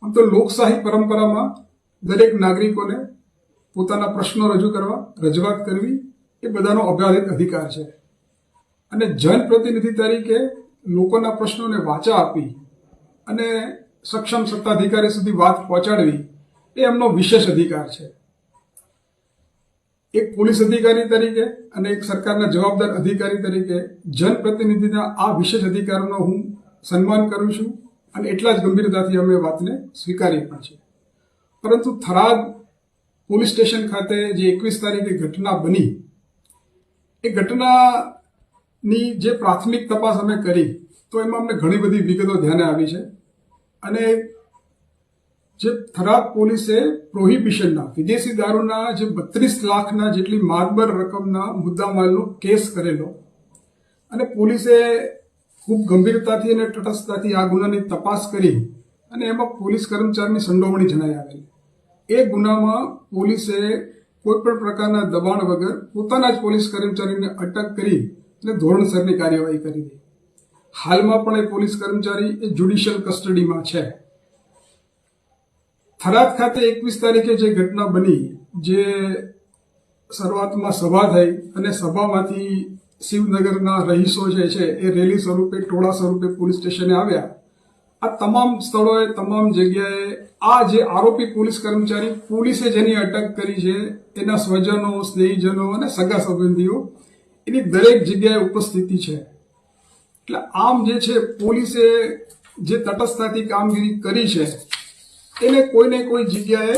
આમ તો લોકશાહી પરંપરામાં દરેક નાગરિકોને પોતાના પ્રશ્નો રજૂ કરવા, રજૂઆત કરવી એ બધાનો અબાધિત અધિકાર છે. અને જનપ્રતિનિધિ તરીકે લોકોના પ્રશ્નોને વાચા આપી અને સક્ષમ સત્તાધિકારી સુધી વાત પહોંચાડવી એ એમનો વિશેષ અધિકાર છે. એક પોલીસ અધિકારી તરીકે અને એક સરકારના જવાબદાર અધિકારી તરીકે જનપ્રતિનિધિના આ વિશેષ અધિકારોનો હું સન્માન કરું છું અને એટલા જ ગંભીરતાથી અમે વાતને સ્વીકારી પણ છે. પરંતુ થરાદ પોલીસ સ્ટેશન ખાતે જે 21 તારીખે ઘટના બની, એ ઘટનાની જે પ્રાથમિક તપાસ અમે કરી તો એમાં અમને ઘણી બધી વિગતો ધ્યાને આવી છે. અને જે થરાદ પોલીસે પ્રોહિબિશનના વિદેશી દારૂના જે 32 લાખના જેટલી માતબર રકમના મુદ્દામાલનો કેસ કરેલો અને પોલીસે ખૂબ ગંભીરતાથી અને તટસ્થતાથી આ ગુનાની તપાસ કરી અને એમાં પોલીસ કર્મચારીની સંડોવણી જણાઈ આવેલી. એ ગુનામાં પોલીસે કોઈ પણ પ્રકારના દબાણ વગર પોતાના જ પોલીસ કર્મચારીને અટક કરી અને ધોરણસરની કાર્યવાહી કરી હતી. હાલમાં પણ એ પોલીસ કર્મચારી એ જ્યુડિશિયલ કસ્ટડીમાં છે. થરાદ ખાતે 21 તારીખે જે ઘટના બની, જે શરૂઆતમાં સભા થઈ અને સભામાંથી શિવનગરના રહીશો જે છે એ રેલી સ્વરૂપે, ટોળા સ્વરૂપે પોલીસ સ્ટેશને આવ્યા. આ તમામ સ્થળોએ, તમામ જગ્યાએ આ જે આરોપી પોલીસ કર્મચારી, પોલીસે જેની અટક કરી છે એના સ્વજનો, સ્નેહીજનો અને સગા સંબંધીઓ એની દરેક જગ્યાએ ઉપસ્થિતિ છે. એટલે આમ જે છે પોલીસે જે તટસ્થતાથી કામગીરી કરી છે એને કોઈને કોઈ જગ્યાએ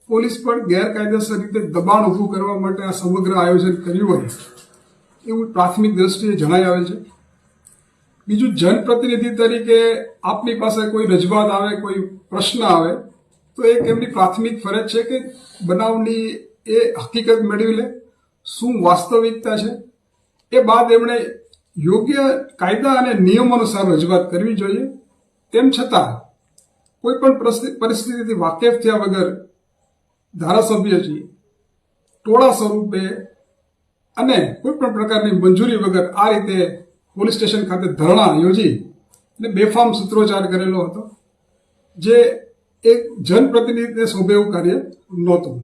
પોલીસ પર ગેરકાયદેસર રીતે દબાણ ઊભું કરવા માટે આ સમગ્ર આયોજન કર્યું હોય એવું પ્રાથમિક દ્રષ્ટિએ જણાઈ આવે છે. બીજું, જનપ્રતિનિધિ તરીકે આપની પાસે કોઈ રજૂઆત આવે, કોઈ પ્રશ્ન આવે તો એક એમની પ્રાથમિક ફરજ છે કે બનાવની એ હકીકત મેળવી લે, શું વાસ્તવિકતા છે. એ બાદ એમણે યોગ્ય કાયદા અને નિયમો અનુસાર રજૂઆત કરવી જોઈએ. તેમ છતાં કોઈ પણ પરિસ્થિતિથી વાકેફ થયા વગર ધારાસભ્યજી ટોળા સ્વરૂપે અને કોઈ પણ પ્રકારની મંજૂરી વગર આ રીતે પોલીસ સ્ટેશન ખાતે ધરણા યોજી અને બેફામ સૂત્રોચ્ચાર કરેલો હતો, જે એક જનપ્રતિનિધિને શોભે એવું કાર્ય નહોતું.